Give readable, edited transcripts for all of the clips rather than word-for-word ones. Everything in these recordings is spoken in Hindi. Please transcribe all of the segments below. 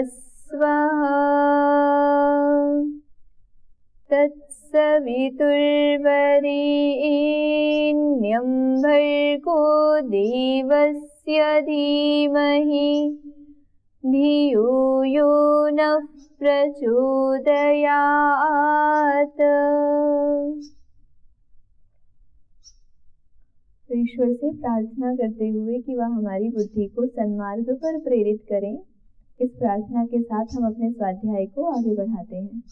स्वः तत्सवितुर्वरेण्यं भर्गो देवस्य धीमहि धियो यो नः प्रचोदयात्। तो ईश्वर से प्रार्थना करते हुए कि वह हमारी बुद्धि को सन्मार्ग पर प्रेरित करें, इस प्रार्थना के साथ हम अपने स्वाध्याय को आगे बढ़ाते हैं।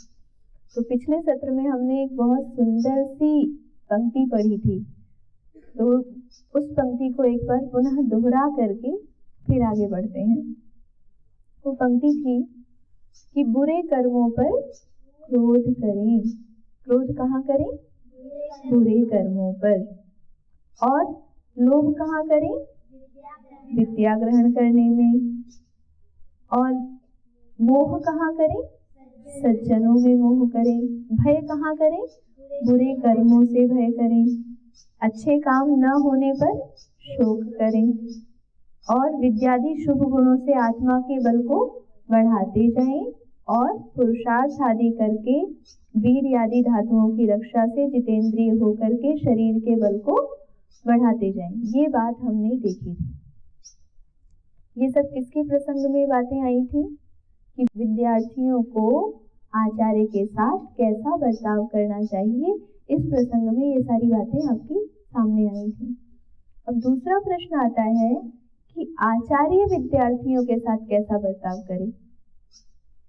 तो पिछले सत्र में हमने एक बहुत सुंदर सी पंक्ति पढ़ी थी, तो उस पंक्ति को एक बार पुनः दोहरा करके फिर आगे बढ़ते हैं। वो पंक्ति थी कि बुरे कर्मों पर क्रोध करें। क्रोध कहाँ करें? बुरे कर्मों पर। और लोभ कहाँ करें? विद्या ग्रहण करने में। और मोह कहाँ करें? सज्जनों में मोह करें। भय कहाँ करें? बुरे कर्मों से भय करें। अच्छे काम न होने पर शोक करें। और विद्यादि शुभ गुणों से आत्मा के बल को बढ़ाते जाएं और पुरुषार्थ आदि करके वीर आदि धातुओं की रक्षा से जितेंद्रिय होकर के शरीर के बल को बढ़ाते जाएं। ये बात हमने देखी थी। ये सब किसके प्रसंग में बातें आई थी कि विद्यार्थियों को आचार्य के साथ कैसा बर्ताव करना चाहिए, इस प्रसंग में ये सारी बातें आपके सामने आई थी। अब दूसरा प्रश्न आता है कि आचार्य विद्यार्थियों के साथ कैसा बर्ताव करे।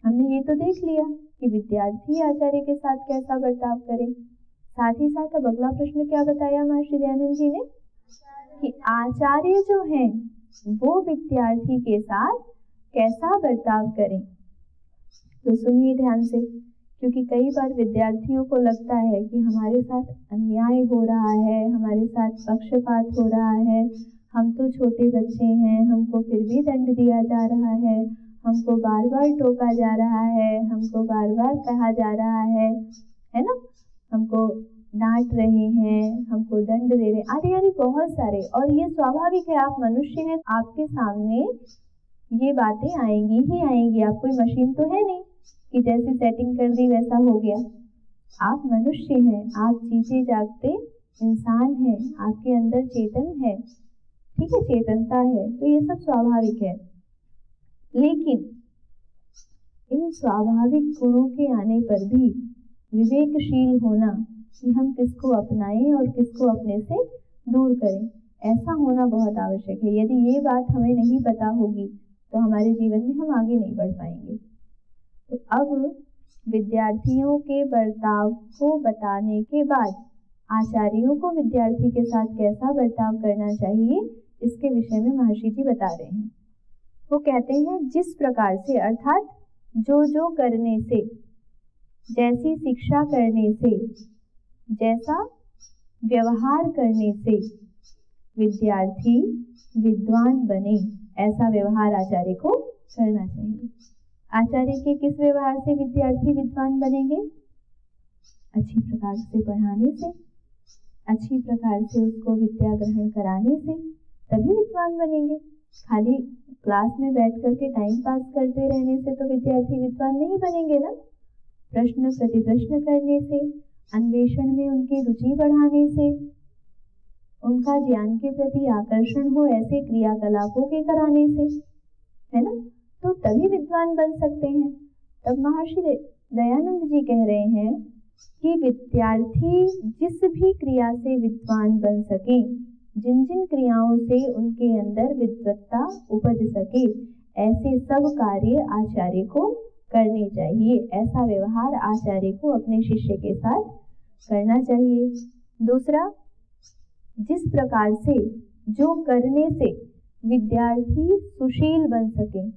हमने ये तो देख लिया कि विद्यार्थी आचार्य के साथ कैसा बर्ताव करे। साथ ही साथ अब अगला प्रश्न क्या बताया महर्षि दयानंद जी ने कि आचार्य जो हैं वो विद्यार्थी के साथ कैसा बर्ताव करें। तो सुनिए ध्यान से, क्योंकि कई बार विद्यार्थियों को लगता है कि हमारे साथ अन्याय हो रहा है, हमारे साथ पक्षपात हो रहा है, हम तो छोटे बच्चे हैं, हमको फिर भी दंड दिया जा रहा है, हमको बार बार टोका जा रहा है, हमको बार बार कहा जा रहा है ना, हमको डांट रहे हैं, हमको दंड दे रहे, आदि बहुत सारे। और ये स्वाभाविक है, आप मनुष्य हैं, आपके सामने ये बातें आएंगी ही आएंगी। आप कोई मशीन तो है नहीं कि जैसी सेटिंग कर दी वैसा हो गया। आप मनुष्य हैं, आप जीते जागते इंसान हैं, आपके अंदर चेतन है, ठीक है, चेतनता है, तो ये सब स्वाभाविक है। लेकिन इन स्वाभाविक गुणों के आने पर भी विवेकशील होना कि हम किसको अपनाएं और किसको अपने से दूर करें, ऐसा होना बहुत आवश्यक है। यदि ये बात हमें नहीं पता होगी तो हमारे जीवन में हम आगे नहीं बढ़ पाएंगे। तो अब विद्यार्थियों के बर्ताव को बताने के बाद आचार्यों को विद्यार्थी के साथ कैसा बर्ताव करना चाहिए, इसके विषय में महर्षि जी बता रहे हैं। वो कहते हैं जिस प्रकार से, अर्थात जो करने से, जैसी शिक्षा करने से, जैसा व्यवहार करने से विद्यार्थी विद्वान बने, ऐसा व्यवहार आचार्य को करना चाहिए। आचार्य के किस व्यवहार से विद्यार्थी विद्वान बनेंगे? अच्छी प्रकार से पढ़ाने से, अच्छी प्रकार से उसको विद्या ग्रहण कराने से तभी विद्वान बनेंगे। खाली क्लास में बैठ करके टाइम पास करते रहने से तो विद्यार्थी विद्वान नहीं बनेंगे ना। प्रश्न प्रतिप्रश्न करने से, अन्वेषण में उनकी रुचि बढ़ाने से, उनका ज्ञान के प्रति आकर्षण हो ऐसे क्रियाकलापों के कराने से, है ना, तो तभी विद्वान बन सकते हैं। तब महर्षि दयानंद जी कह रहे हैं कि विद्यार्थी जिस भी क्रिया से विद्वान बन सके, जिन जिन क्रियाओं से उनके अंदर विद्वत्ता उपज सके, ऐसे सब कार्य आचार्य को करने चाहिए। ऐसा व्यवहार आचार्य को अपने शिष्य के साथ करना चाहिए। दूसरा, जिस प्रकार से, जो करने से विद्यार्थी सुशील बन सके।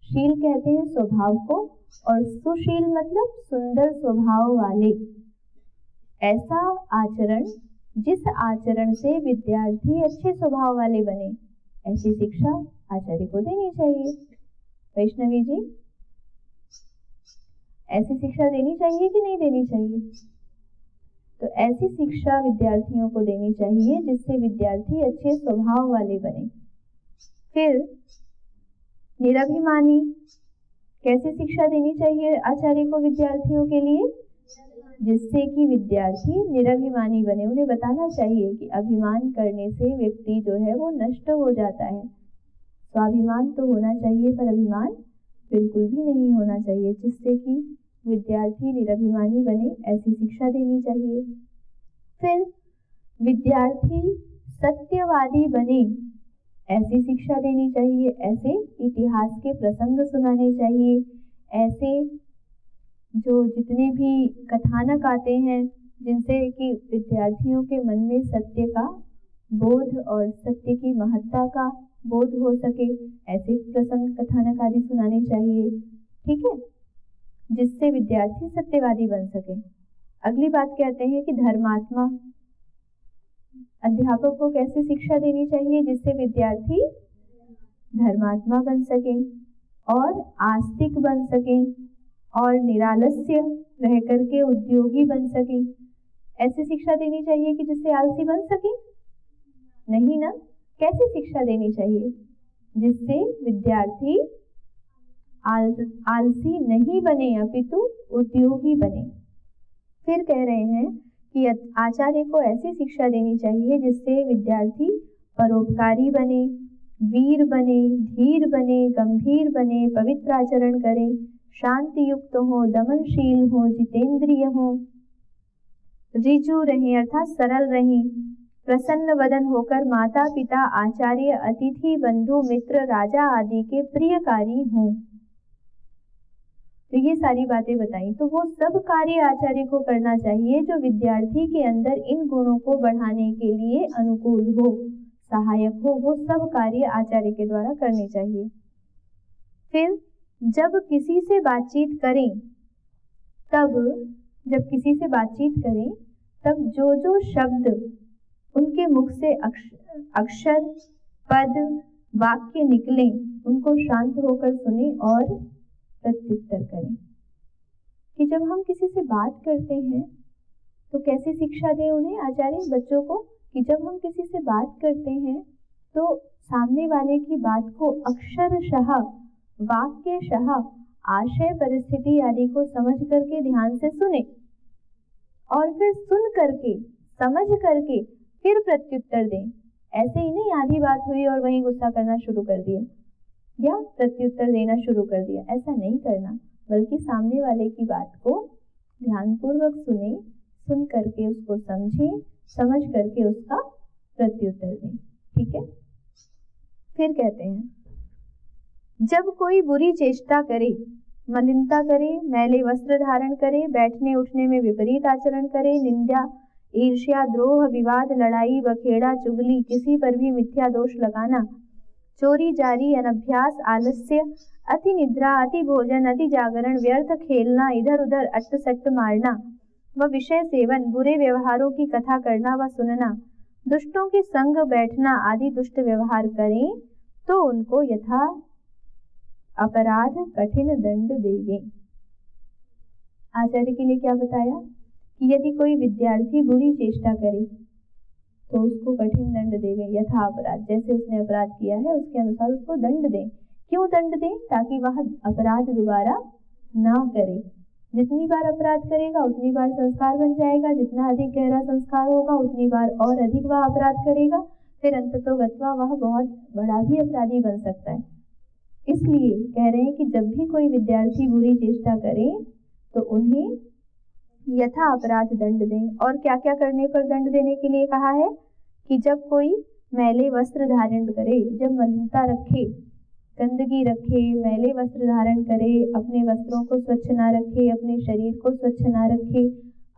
शील कहते हैं स्वभाव को, और सुशील मतलब सुंदर स्वभाव वाले। ऐसा आचरण, जिस आचरण से विद्यार्थी अच्छे स्वभाव वाले बने, ऐसी शिक्षा आचार्य को देनी चाहिए। वैष्णवी जी, ऐसी शिक्षा देनी चाहिए कि नहीं देनी चाहिए? तो ऐसी शिक्षा विद्यार्थियों को देनी चाहिए जिससे विद्यार्थी अच्छे स्वभाव वाले बने। फिर निरभिमानी, कैसी शिक्षा देनी चाहिए आचार्य को विद्यार्थियों के लिए? जिससे कि विद्यार्थी निरभिमानी बने। उन्हें बताना चाहिए कि अभिमान करने से व्यक्ति जो है वो नष्ट हो जाता है। स्वाभिमान तो होना चाहिए पर अभिमान बिल्कुल भी नहीं होना चाहिए, जिससे कि विद्यार्थी निरभिमानी बने, ऐसी शिक्षा देनी चाहिए। फिर विद्यार्थी सत्यवादी बने, ऐसी शिक्षा देनी चाहिए। ऐसे इतिहास के प्रसंग सुनाने चाहिए। ऐसे जो जितने भी कथानक आते हैं जिनसे कि विद्यार्थियों के मन में सत्य का बोध और सत्य की महत्ता का बोध हो सके, ऐसे प्रसंग कथानक आदि सुनाने चाहिए। ठीक है, जिससे विद्यार्थी सत्यवादी बन सके। अगली बात कहते हैं कि धर्मात्मा। अध्यापक को कैसी शिक्षा देनी चाहिए जिससे विद्यार्थी धर्मात्मा बन सके और आस्तिक बन सके और निरालस्य रह करके उद्योगी बन सके। ऐसी शिक्षा देनी चाहिए कि जिससे आलसी बन सके? नहीं ना। कैसी शिक्षा देनी चाहिए? जिससे विद्यार्थी आलसी नहीं बने अपितु उद्योगी बने। फिर कह रहे हैं कि आचार्य को ऐसी शिक्षा देनी चाहिए जिससे विद्यार्थी परोपकारी बने, वीर बने, धीर बने, गंभीर बने, पवित्र आचरण करे, शांति युक्त हो, दमनशील हो, जितेंद्रिय हो, ऋजु रहे अर्थात सरल रहे, प्रसन्न वदन होकर माता पिता आचार्य अतिथि बंधु मित्र राजा आदि के प्रियकारी हों। तो ये सारी बातें बताई। तो वो सब कार्य आचार्य को करना चाहिए जो विद्यार्थी के अंदर इन गुणों को बढ़ाने के लिए अनुकूल हो, सहायक हो। वो सब कार्य आचार्य के द्वारा करने चाहिए। फिर जब किसी से बातचीत करें तब जो जो शब्द उनके मुख से अक्षर पद वाक्य निकले उनको शांत होकर सुने और प्रत्युत्तर करें। कि जब हम किसी से बात करते हैं तो कैसी शिक्षा दें उन्हें आचार्य बच्चों को? कि जब हम किसी से बात करते हैं तो सामने वाले की बात को अक्षरशः वाक्यशः आशय परिस्थिति आदि को समझ करके ध्यान से सुने और फिर सुन करके समझ करके फिर प्रत्युत्तर दें। ऐसे ही नहीं आधी बात हुई और वहीं गुस्सा करना शुरू कर दिया या प्रत्युत्तर देना शुरू कर दिया, ऐसा नहीं करना, बल्कि सामने वाले की बात को ध्यानपूर्वक सुने, सुन करके उसको समझे, समझ करके उसका प्रत्युत्तर दें। ठीक है। फिर कहते हैं जब कोई बुरी चेष्टा करे, मलिनता करे, मैले वस्त्र धारण करे, बैठने उठने में विपरीत आचरण करे, निंदा ईर्ष्या द्रोह विवाद लड़ाई बखेड़ा चुगली, किसी पर भी मिथ्या दोष लगाना, चोरी जारी अनभ्यास आलस्य, अति निद्रा अति भोजन अति जागरण, व्यर्थ खेलना, इधर उधर अट्ट सट्ट मारना व विषय सेवन, बुरे व्यवहारों की कथा करना व सुनना, दुष्टों के संग बैठना आदि दुष्ट व्यवहार करें तो उनको यथा अपराध कठिन दंड देवे। आचार्य के लिए क्या बताया कि यदि कोई विद्यार्थी बुरी चेष्टा करे तो उसको कठिन दंड देवे, यथा अपराध, जैसे उसने अपराध किया है उसके अनुसार उसको दंड दें। क्यों दंड दें? ताकि वह अपराध दोबारा ना करे। जितनी बार अपराध करेगा उतनी बार संस्कार बन जाएगा, जितना अधिक गहरा संस्कार होगा उतनी बार और अधिक वह अपराध करेगा, फिर अंततोगत्वा वह बहुत बड़ा भी अपराधी बन सकता है। इसलिए कह रहे हैं कि जब भी कोई विद्यार्थी बुरी चेष्टा करे तो उन्हें यथा अपराध दंड दें। और क्या क्या करने पर दंड देने के लिए कहा है कि जब कोई मैले वस्त्र धारण करे, जब मलिनता रखे, गंदगी रखे, मैले वस्त्र धारण करे, अपने वस्त्रों को स्वच्छ ना रखे, अपने शरीर को स्वच्छ ना रखे,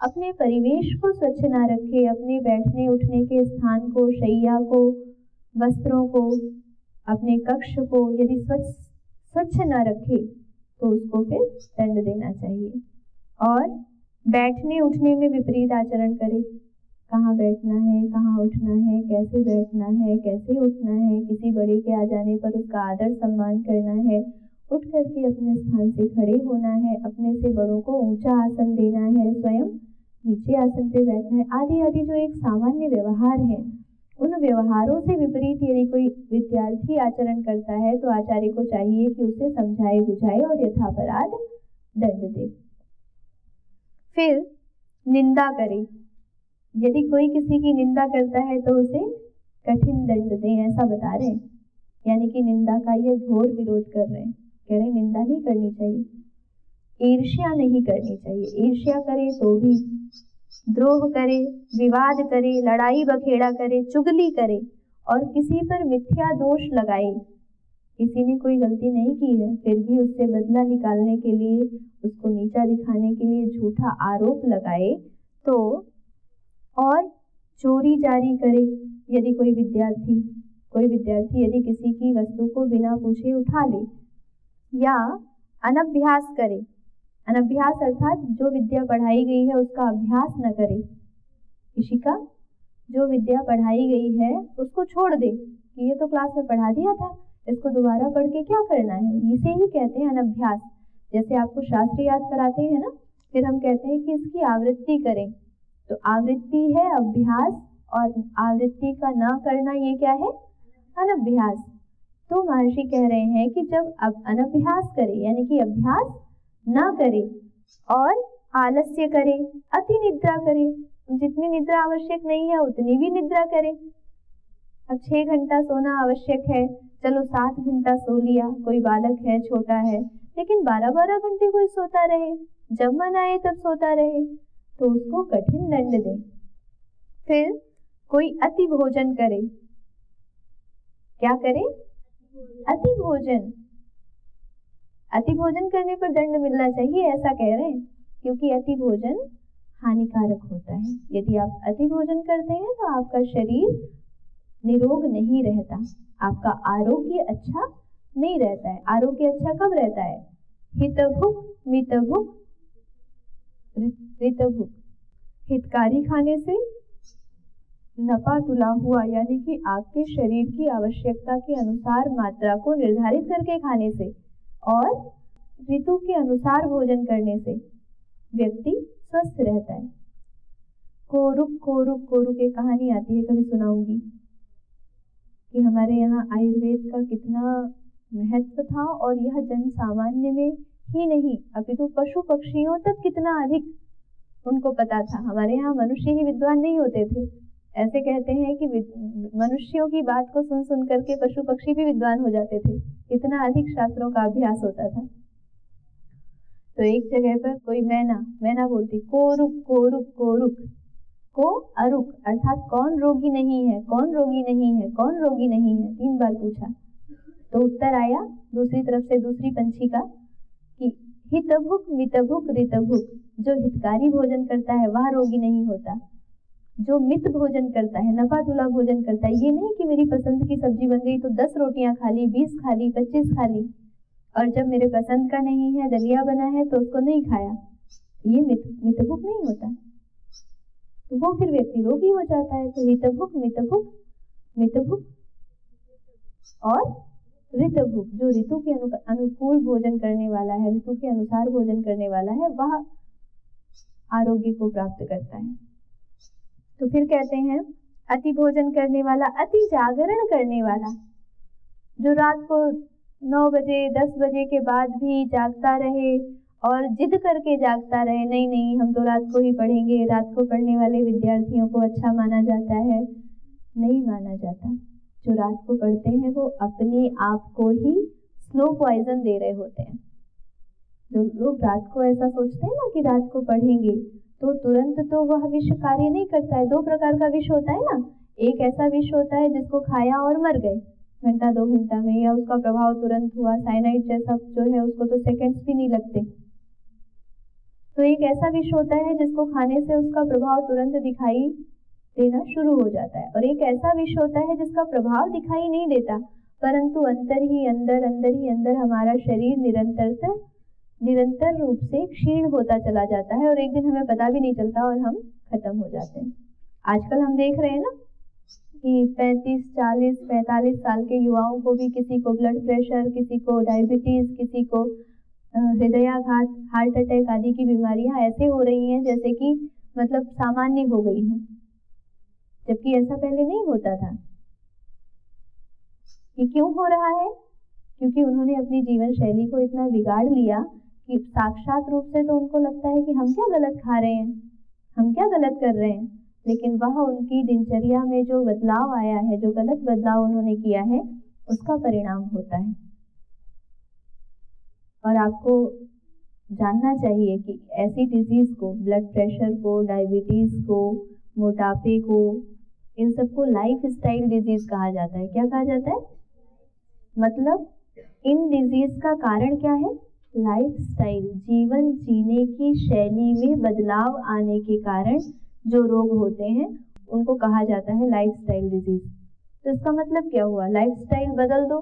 अपने परिवेश को स्वच्छ ना रखे, अपने बैठने उठने के स्थान को, शैया को, वस्त्रों को, अपने कक्ष को यदि स्वच्छ न रखे तो उसको फिर दंड देना चाहिए। और बैठने उठने में विपरीत आचरण करे, कहाँ बैठना है, कहाँ उठना है, कैसे बैठना है, कैसे उठना है, किसी बड़े के आ जाने पर उसका आदर सम्मान करना है, उठ करके अपने स्थान से खड़े होना है, अपने से बड़ों को ऊंचा आसन देना है, स्वयं नीचे आसन पे बैठना है, आदि आदि जो एक सामान्य व्यवहार है उन व्यवहारों से विपरीत यदि कोई विद्यार्थी आचरण करता है तो आचार्य को चाहिए कि उसे समझाए बुझाए और यथापराध दंड दे। फिर निंदा करे, यदि कोई किसी की निंदा करता है तो उसे कठिन दंड दें, ऐसा बता रहे हैं। यानी कि निंदा का ये घोर विरोध कर रहे हैं, कह रहे हैं निंदा नहीं करनी चाहिए, ईर्ष्या नहीं करनी चाहिए। ईर्ष्या करे तो भी, द्रोह करे, विवाद करे, लड़ाई बखेड़ा करे, चुगली करे और किसी पर मिथ्या दोष लगाए, किसी ने कोई गलती नहीं की है फिर भी उससे बदला निकालने के लिए, उसको नीचा दिखाने के लिए झूठा आरोप लगाए तो, और चोरी जारी करे, यदि कोई विद्यार्थी यदि किसी की वस्तु को बिना पूछे उठा ले, या अनभ्यास करे, अनभ्यास अर्थात जो विद्या पढ़ाई गई है उसका अभ्यास न करे, किसी का जो विद्या पढ़ाई गई है उसको छोड़ दे कि ये तो क्लास में पढ़ा दिया था, इसको दोबारा पढ़ के क्या करना है, इसे ही कहते हैं अनभ्यास। जैसे आपको शास्त्र याद कराते हैं ना, फिर हम कहते हैं कि इसकी आवृत्ति करें, तो आवृत्ति है अभ्यास, और आवृत्ति का ना करना ये क्या है, अनभ्यास। तो महर्षि कह रहे हैं कि जब अब अनभ्यास करे यानी कि अभ्यास ना करे और आलस्य करे, अति निद्रा करे, जितनी निद्रा आवश्यक नहीं है उतनी भी निद्रा करे। अब 6 घंटा सोना आवश्यक है, चलो 7 घंटा सो लिया, कोई बालक है छोटा है, लेकिन 12-12 घंटे कोई सोता रहे, जब मन आए तब सोता रहे, तो उसको कठिन दंड दें। फिर कोई अति भोजन करे, क्या करे, अति भोजन, अति भोजन करने पर दंड मिलना चाहिए ऐसा कह रहे हैं, क्योंकि अति भोजन हानिकारक होता है। यदि आप अति भोजन करते हैं तो आपका शरीर निरोग नहीं रहता, आपका आरोग्य अच्छा नहीं रहता है। आरोग्य अच्छा कब रहता है, हितभुक मितभुक ऋतभुक, हितकारी खाने से, नपा तुला हुआ यानी कि आपके शरीर की आवश्यकता के अनुसार मात्रा को निर्धारित करके खाने से, और ऋतु के अनुसार भोजन करने से व्यक्ति स्वस्थ रहता है। कोरुक कोरुक कोरुक एक कहानी आती है, कभी सुनाऊंगी, कि हमारे यहाँ आयुर्वेद का कितना महत्व था, और यह जन सामान्य में ही नहीं अपितु पशु पक्षियों तक कितना अधिक उनको पता था। हमारे यहाँ मनुष्य ही विद्वान नहीं होते थे, ऐसे कहते हैं कि मनुष्यों की बात को सुन सुन करके पशु पक्षी भी विद्वान हो जाते थे, इतना अधिक शास्त्रों का अभ्यास होता था। तो एक जगह पर कोई मैना बोलती कोरुक कोरुक कोरुक, को अरुक अर्थात कौन रोगी नहीं है, कौन रोगी नहीं है, कौन रोगी नहीं है, 3 बार पूछा। तो उत्तर आया दूसरी तरफ से दूसरी पंछी का कि हितभुक मितभुक ऋतभुक, जो हितकारी भोजन करता है वह रोगी नहीं होता, जो मित भोजन करता है, नफा तुला भोजन करता है, ये नहीं कि मेरी पसंद की सब्जी बन गई तो 10 रोटियां खा ली, 20 खा ली, 25 खा ली, और जब मेरे पसंद का नहीं है, दलिया बना है तो उसको नहीं खाया, ये मितभुक नहीं होता, तो वो फिर व्यक्ति रोगी हो जाता है। तो हितभुक मितभुक मितभुक और ऋतभुक, जो ऋतु के अनुकूल भोजन करने वाला है, ऋतु के अनुसार भोजन करने वाला है, वह आरोग्य को प्राप्त करता है। तो फिर कहते हैं अति भोजन करने वाला, अति जागरण करने वाला, जो रात को 9 बजे 10 बजे के बाद भी जागता रहे और जिद करके जागता रहे, नहीं नहीं हम तो रात को ही पढ़ेंगे, रात को पढ़ने वाले विद्यार्थियों को अच्छा माना जाता है, नहीं माना जाता। जो रात को पढ़ते हैं वो अपने आप को ही स्लो पॉइजन दे रहे होते हैं। जो लोग रात को ऐसा सोचते हैं ना कि रात को पढ़ेंगे तो तुरंत तो वह विष कार्य नहीं करता है। 2 प्रकार का विष होता है ना, एक ऐसा विष होता है जिसको खाया और मर गए घंटा 2 घंटा में, या उसका प्रभाव तुरंत हुआ, साइनाइड जैसा जो है उसको तो सेकंड्स भी नहीं लगते। तो एक ऐसा विष होता है जिसको खाने से उसका प्रभाव तुरंत दिखाई देना शुरू हो जाता है, और एक ऐसा विष होता है जिसका प्रभाव दिखाई नहीं देता, परंतु अंदर ही अंदर हमारा शरीर निरंतर रूप से क्षीण होता चला जाता है, और एक दिन हमें पता भी नहीं चलता और हम खत्म हो जाते हैं। आजकल हम देख रहे हैं ना कि 35, 40, 45 साल के युवाओं को भी किसी को ब्लड प्रेशर, किसी को डायबिटीज, किसी को हृदयाघात, हार्ट अटैक आदि की बीमारियां ऐसे हो रही हैं जैसे कि मतलब सामान्य हो गई हूँ। जबकि ऐसा पहले नहीं होता था। ये क्यों हो रहा है? क्योंकि उन्होंने अपनी जीवन शैली को इतना बिगाड़ लिया कि साक्षात रूप से तो उनको लगता है कि हम क्या गलत खा रहे हैं, हम क्या गलत कर रहे हैं, लेकिन वह उनकी दिनचर्या में जो बदलाव आया है, जो गलत बदलाव उन्होंने किया है, उसका परिणाम होता है। और आपको जानना चाहिए कि ऐसी डिजीज को, ब्लड प्रेशर को, डायबिटीज को, मोटापे को, इन सबको लाइफ स्टाइल डिजीज कहा जाता है। क्या कहा जाता है? मतलब इन डिजीज का कारण क्या है? लाइफ स्टाइल, जीवन जीने की शैली में बदलाव आने के कारण जो रोग होते हैं उनको कहा जाता है लाइफ स्टाइल डिजीज। तो इसका मतलब क्या हुआ? लाइफ स्टाइल बदल दो,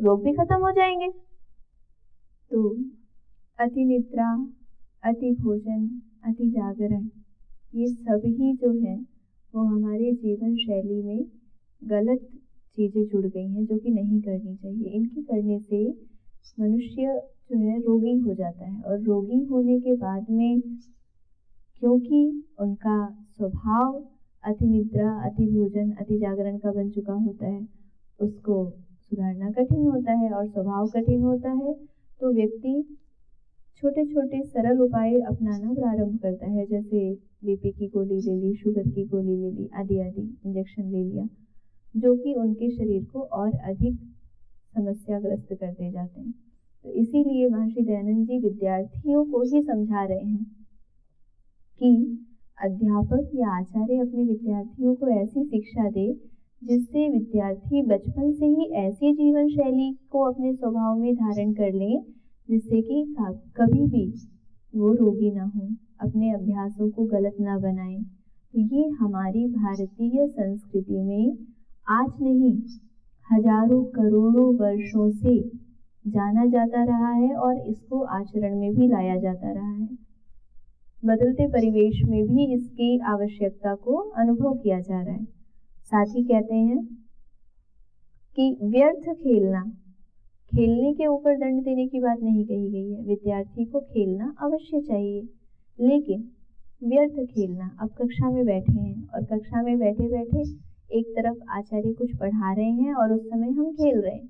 रोग भी खत्म हो जाएंगे। तो अति निद्रा, अति भोजन, अति जागरण, ये सभी जो है वो हमारे जीवन शैली में गलत चीज़ें जुड़ गई हैं जो कि नहीं करनी चाहिए। इनके करने से मनुष्य जो है रोगी हो जाता है, और रोगी होने के बाद में क्योंकि उनका स्वभाव अति निद्रा, अति भोजन, अति जागरण का बन चुका होता है, उसको सुधारना कठिन होता है और स्वभाव कठिन होता है, तो व्यक्ति छोटे छोटे सरल उपाय अपनाना प्रारंभ करता है। जैसे बीपी की गोली ले ली, शुगर की गोली ले ली, आदि आदि इंजेक्शन ले लिया, जो कि उनके शरीर को और अधिक समस्याग्रस्त करते जाते हैं। तो इसीलिए महर्षि दयानंद जी विद्यार्थियों को ही समझा रहे हैं कि अध्यापक या आचार्य अपने विद्यार्थियों को ऐसी शिक्षा दे जिससे विद्यार्थी बचपन से ही ऐसी जीवन शैली को अपने स्वभाव में धारण कर लें जिससे कि कभी भी वो रोगी ना हो, अपने अभ्यासों को गलत ना बनाएं। तो ये हमारी भारतीय संस्कृति में आज नहीं, हजारों करोड़ों वर्षों से जाना जाता रहा है और इसको आचरण में भी लाया जाता रहा है। बदलते परिवेश में भी इसकी आवश्यकता को अनुभव किया जा रहा है। साथ ही कहते हैं कि व्यर्थ खेलना, खेलने के ऊपर दंड देने की बात नहीं कही गई है। विद्यार्थी को खेलना अवश्य चाहिए, लेकिन व्यर्थ खेलना, अब कक्षा में बैठे हैं और कक्षा में बैठे बैठे एक तरफ आचार्य कुछ पढ़ा रहे हैं और उस समय हम खेल रहे हैं,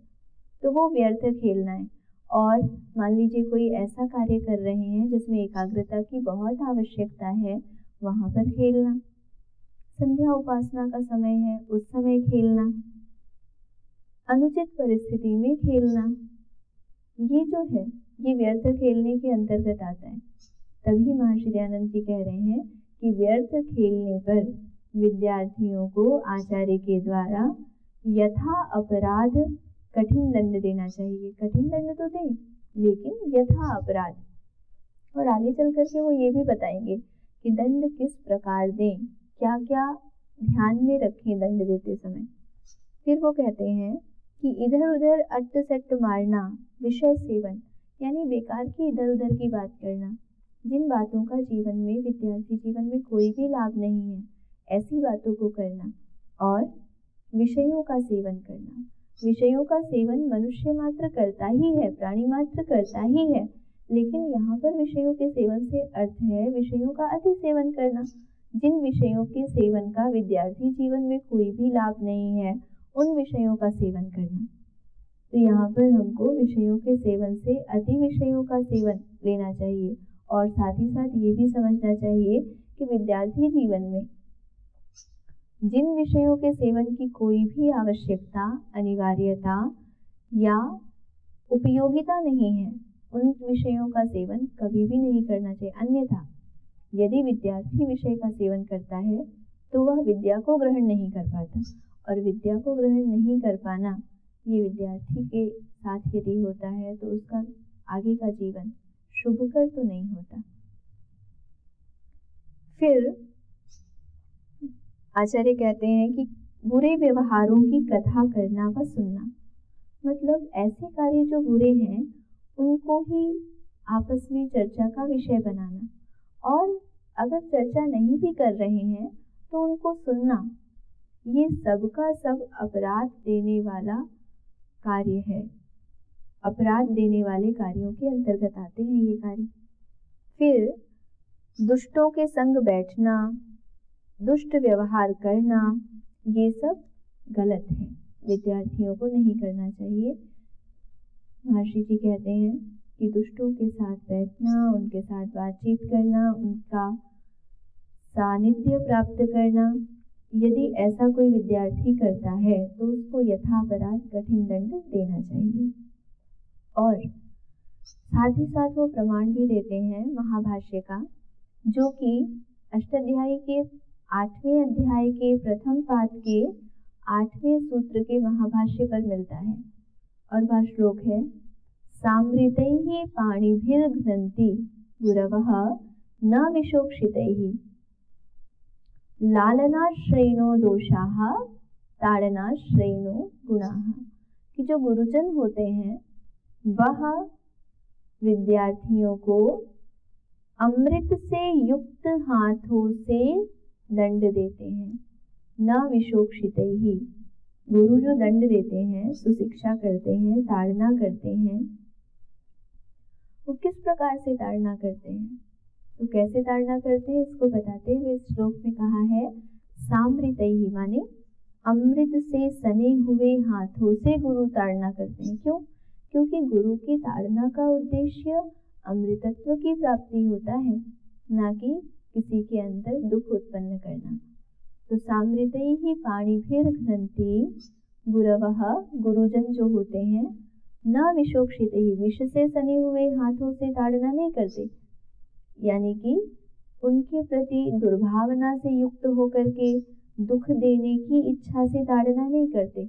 तो वो व्यर्थ खेलना है। और मान लीजिए कोई ऐसा कार्य कर रहे हैं जिसमें एकाग्रता की बहुत आवश्यकता है, वहाँ पर खेलना। संध्या उपासना का समय है, उस समय खेलना, अनुचित परिस्थिति में खेलना, ये जो है ये व्यर्थ खेलने के अंतर्गत आता है। तभी महर्षि दयानंद जी कह रहे हैं कि व्यर्थ खेलने पर विद्यार्थियों को आचार्य के द्वारा यथा अपराध कठिन दंड देना चाहिए। कठिन दंड तो दें, लेकिन यथा अपराध। और आगे चल करके वो ये भी बताएंगे कि दंड किस प्रकार दें, क्या क्या ध्यान में रखें दंड देते समय। फिर वो कहते हैं कि इधर उधर अट्ट सट्ट मारना, विषय सेवन, यानी बेकार की इधर उधर की बात करना, जिन बातों का जीवन में, विद्यार्थी जीवन में कोई भी लाभ नहीं है, ऐसी बातों को करना। और विषयों का सेवन करना। विषयों का सेवन मनुष्य मात्र करता ही है, प्राणी मात्र करता ही है, लेकिन यहाँ पर विषयों के सेवन से अर्थ है विषयों का अति सेवन करना। जिन विषयों के सेवन का विद्यार्थी जीवन में कोई भी लाभ नहीं है, उन विषयों का सेवन करना। तो यहाँ पर हमको विषयों के सेवन से अति विषयों का सेवन लेना चाहिए। और साथ ही साथ ये भी समझना चाहिए कि विद्यार्थी जीवन में जिन विषयों के सेवन की कोई भी आवश्यकता, अनिवार्यता या उपयोगिता नहीं है, उन विषयों का सेवन कभी भी नहीं करना चाहिए। अन्यथा यदि विद्यार्थी विषय का सेवन करता है तो वह विद्या को ग्रहण नहीं कर पाता, और विद्या को ग्रहण नहीं कर पाना ये विद्यार्थी के साथ यदि होता है तो उसका आगे का जीवन शुभकर तो नहीं होता। फिर आचार्य कहते हैं कि बुरे व्यवहारों की कथा करना व सुनना, मतलब ऐसे कार्य जो बुरे हैं उनको ही आपस में चर्चा का विषय बनाना, और अगर चर्चा नहीं भी कर रहे हैं तो उनको सुनना। ये सबका सब अपराध देने वाला कार्य है, अपराध देने वाले कार्यों के अंतर्गत आते हैं ये कार्य। फिर दुष्टों के संग बैठना, दुष्ट व्यवहार करना, ये सब गलत है, विद्यार्थियों को नहीं करना चाहिए। महर्षि जी कहते हैं कि दुष्टों के साथ बैठना, उनके साथ बातचीत करना, उनका सानिध्य प्राप्त करना, यदि ऐसा कोई विद्यार्थी करता है तो उसको यथापराध कठिन दंड देना चाहिए। और साथ ही साथ वो प्रमाण भी देते हैं महाभाष्य का, जो कि अष्टाध्यायी के 8वें अध्याय के प्रथम पाद के 8वें सूत्र के महाभाष्य पर मिलता है। और वह श्लोक है, सामृतैः पाणिभिर्घ्नन्ति गुरवः न विशोक्षितैः लालनाश्रयिणो दोषाः ताडनाश्रयिणो गुणाः। कि जो गुरुजन होते हैं वह विद्यार्थियों को अमृत से युक्त हाथों से दंड देते हैं, न विशोक्षितैः। गुरु जो दंड देते हैं, सुशिक्षा करते हैं, ताड़ना करते हैं, वो किस प्रकार से ताड़ना करते हैं, तो कैसे ताड़ना करते हैं इसको बताते हुए इस श्लोक में कहा है, सामृतैः माने अमृत से सने हुए हाथों से गुरु ताड़ना करते हैं। क्यों? क्योंकि गुरु की ताड़ना का उद्देश्य अमृतत्व की प्राप्ति होता है, ना कि किसी के अंदर दुख उत्पन्न करना। तो सामृतैः पाणिभिर्घ्नन्ति गुरवः, गुरुजन जो होते हैं, न विशोक्षितैः, विष से सने हुए हाथों से ताड़ना नहीं करते, यानी कि उनके प्रति दुर्भावना से युक्त होकर के दुख देने की इच्छा से ताड़ना नहीं करते,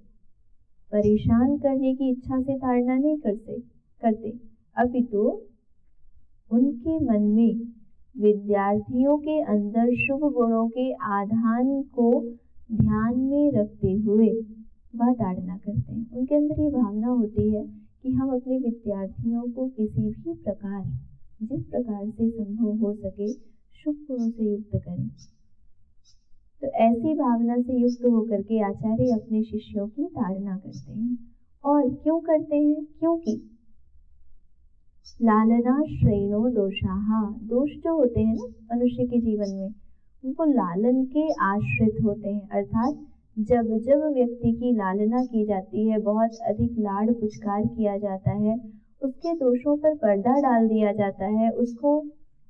परेशान करने की इच्छा से ताड़ना नहीं करते, अपितु उनके मन में विद्यार्थियों के अंदर शुभ गुणों के आधान को ध्यान में रखते हुए वह ताड़ना करते हैं। उनके अंदर ये भावना होती है कि हम अपने विद्यार्थियों को किसी भी प्रकार, जिस प्रकार से संभव हो सके, शुभ गुणों से युक्त करें। तो ऐसी भावना से युक्त होकर के आचार्य अपने शिष्यों की ताड़ना करते हैं। और क्यों करते हैं? क्योंकि लालनाश्रयिणो दोषाः, दोष जो होते हैं ना मनुष्य के जीवन में, उनको लालन के आश्रित होते हैं। अर्थात जब जब व्यक्ति की लालना की जाती है, बहुत अधिक लाड़ पुचकार किया जाता है, उसके दोषों पर पर्दा डाल दिया जाता है, उसको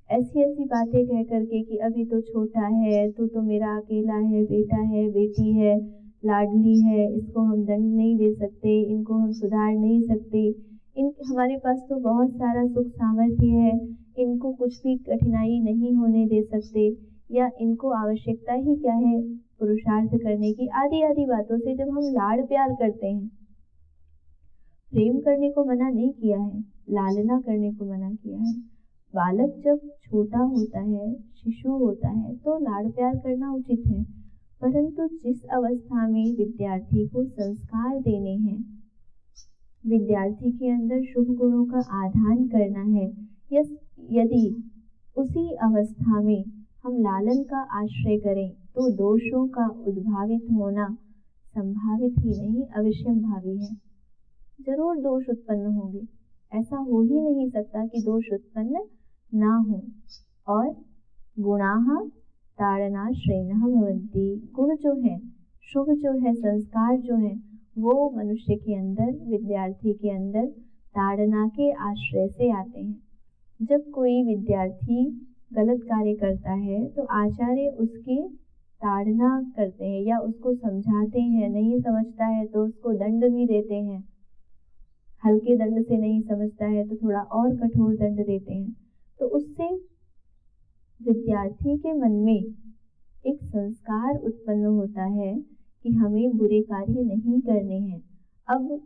ऐसी ऐसी बातें कह करके कि अभी तो छोटा है, तो मेरा अकेला है, बेटा है, बेटी है, लाडली है, इसको हम दंड नहीं दे सकते, इनको हम सुधार नहीं सकते, हमारे पास तो बहुत सारा सुख सामर्थ्य है, इनको कुछ भी कठिनाई नहीं होने दे सकते, या इनको आवश्यकता ही क्या है पुरुषार्थ करने की, आदि आदि बातों से जब हम लाड़ प्यार करते हैं, प्रेम करने को मना नहीं किया है, लालना करने को मना किया है। बालक जब छोटा होता है, शिशु होता है, तो लाड़ प्यार करना उचित है, परंतु जिस अवस्था में विद्यार्थी को संस्कार देने हैं, विद्यार्थी के अंदर शुभ गुणों का आधान करना है, यदि उसी अवस्था में हम लालन का आश्रय करें तो दोषों का उद्भावित होना संभावित ही नहीं, अवश्यंभावी है। जरूर दोष उत्पन्न होंगे, ऐसा हो ही नहीं सकता कि दोष उत्पन्न ना हो। और गुणाः ताडनाश्रयिणः भवन्ति, गुण जो है, शुभ जो है, संस्कार जो है, वो मनुष्य के अंदर, विद्यार्थी के अंदर ताड़ना के आश्रय से आते हैं। जब कोई विद्यार्थी गलत कार्य करता है तो आचार्य उसकी ताड़ना करते हैं या उसको समझाते हैं, नहीं समझता है तो उसको दंड भी देते हैं, हल्के दंड से नहीं समझता है तो थोड़ा और कठोर दंड देते हैं। तो उससे विद्यार्थी के मन में एक संस्कार उत्पन्न होता है कि हमें बुरे कार्य नहीं करने हैं। अब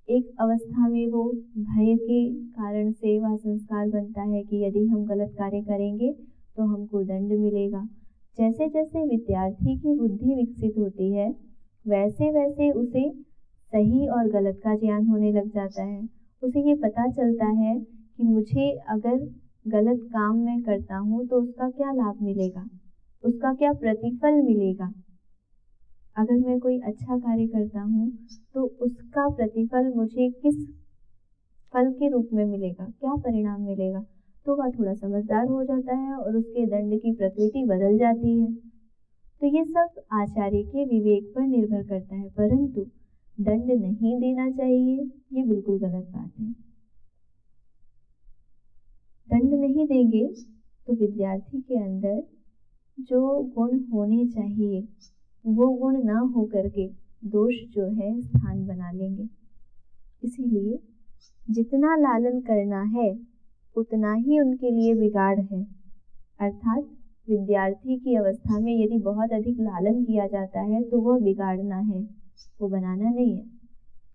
एक अवस्था में वो भय के कारण से वह संस्कार बनता है कि यदि हम गलत कार्य करेंगे तो हमको दंड मिलेगा। जैसे जैसे विद्यार्थी की बुद्धि विकसित होती है, वैसे वैसे उसे सही और गलत का ज्ञान होने लग जाता है। उसे ये पता चलता है कि मुझे अगर गलत काम मैं करता हूँ तो उसका क्या लाभ मिलेगा, उसका क्या प्रतिफल मिलेगा। अगर मैं कोई अच्छा कार्य करता हूँ तो उसका प्रतिफल मुझे किस फल के रूप में मिलेगा, क्या परिणाम मिलेगा। तो वह थोड़ा समझदार हो जाता है और उसके दंड की प्रकृति बदल जाती है। तो ये सब आचार्य के विवेक पर निर्भर करता है, परंतु दंड नहीं देना चाहिए ये बिल्कुल गलत बात है। दंड नहीं देंगे तो विद्यार्थी के अंदर जो गुण होने चाहिए वो गुण ना हो करके दोष जो है स्थान बना लेंगे। इसीलिए जितना लालन करना है उतना ही उनके लिए बिगाड़ है। अर्थात विद्यार्थी की अवस्था में यदि बहुत अधिक लालन किया जाता है तो वह बिगाड़ना है, वो बनाना नहीं है।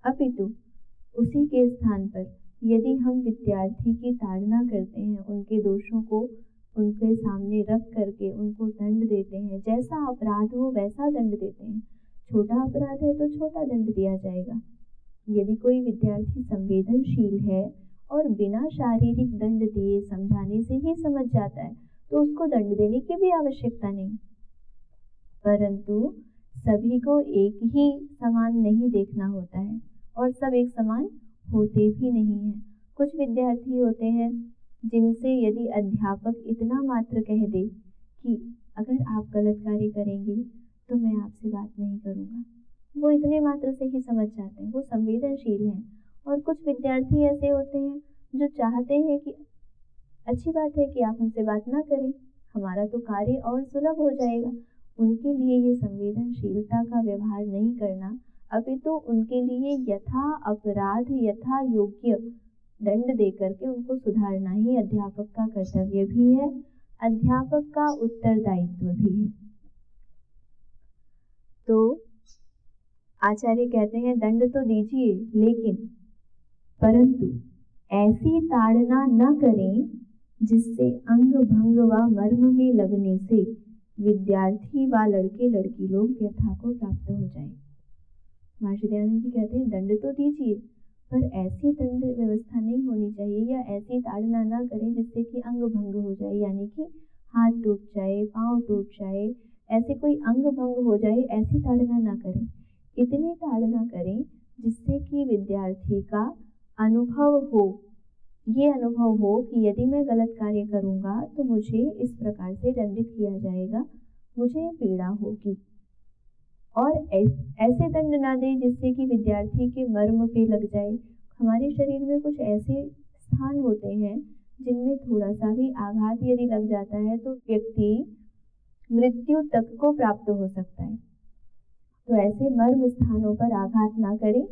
अपितु उसी के स्थान पर यदि हम विद्यार्थी की ताड़ना करते हैं, उनके दोषों को उनके सामने रख करके उनको दंड देते हैं, जैसा अपराध हो वैसा दंड देते हैं। छोटा अपराध है तो छोटा दंड दिया जाएगा। यदि कोई विद्यार्थी संवेदनशील है और बिना शारीरिक दंड दिए समझाने से ही समझ जाता है तो उसको दंड देने की भी आवश्यकता नहीं। परंतु सभी को एक ही समान नहीं देखना होता है और सब एक समान होते भी नहीं हैं। कुछ विद्यार्थी होते हैं जिनसे यदि अध्यापक इतना मात्र कह दे कि अगर आप गलत कार्य करेंगे तो मैं आपसे बात नहीं करूँगा, वो इतने मात्र से ही समझ जाते हैं, वो संवेदनशील हैं। और कुछ विद्यार्थी ऐसे होते हैं जो चाहते हैं कि अच्छी बात है कि आप हमसे बात ना करें, हमारा तो कार्य और सुलभ हो जाएगा। उनके लिए ये संवेदनशीलता का व्यवहार नहीं करना, अपितु उनके लिए यथा अपराध यथा योग्य दंड दे करके उनको सुधारना ही अध्यापक का कर्तव्य भी है, अध्यापक का उत्तरदायित्व भी है। तो आचार्य कहते हैं दंड तो दीजिए, लेकिन परंतु ऐसी ताड़ना न करें जिससे अंग भंग व मर्म में लगने से विद्यार्थी व लड़के लड़की लोग व्यथा को प्राप्त हो जाए। महर्षि दयानंद जी कहते हैं दंड तो दीजिए पर ऐसी दंड व्यवस्था नहीं होनी चाहिए या ऐसी ताड़ना ना करें जिससे कि अंग भंग हो जाए, यानी कि हाथ टूट जाए, पांव टूट जाए, ऐसे कोई अंग भंग हो जाए, ऐसी ताड़ना ना करें। इतनी ताड़ना करें जिससे कि विद्यार्थी का अनुभव हो, ये अनुभव हो कि यदि मैं गलत कार्य करूँगा तो मुझे इस प्रकार से दंडित किया जाएगा, मुझे पीड़ा होगी। और ऐसे दंड ना दें जिससे कि विद्यार्थी के मर्म पे लग जाए। हमारे शरीर में कुछ ऐसे स्थान होते हैं जिनमें थोड़ा सा भी आघात यदि लग जाता है तो व्यक्ति मृत्यु तक को प्राप्त हो सकता है। तो ऐसे मर्म स्थानों पर आघात ना करें।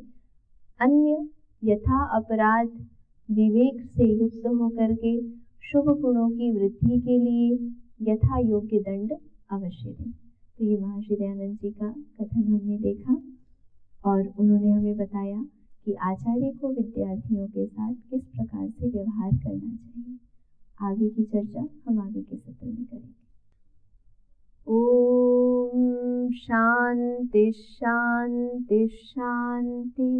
अन्य यथा अपराध विवेक से युक्त होकर के शुभ गुणों की वृद्धि के लिए यथा योग्य दंड अवश्य दें। तो ये महर्षि दयानंद जी का कथन हमने देखा और उन्होंने हमें बताया कि आचार्य को विद्यार्थियों के साथ किस प्रकार से व्यवहार करना चाहिए। आगे की चर्चा हम आगे के सत्र में करेंगे। ओम शांति शांति शांति।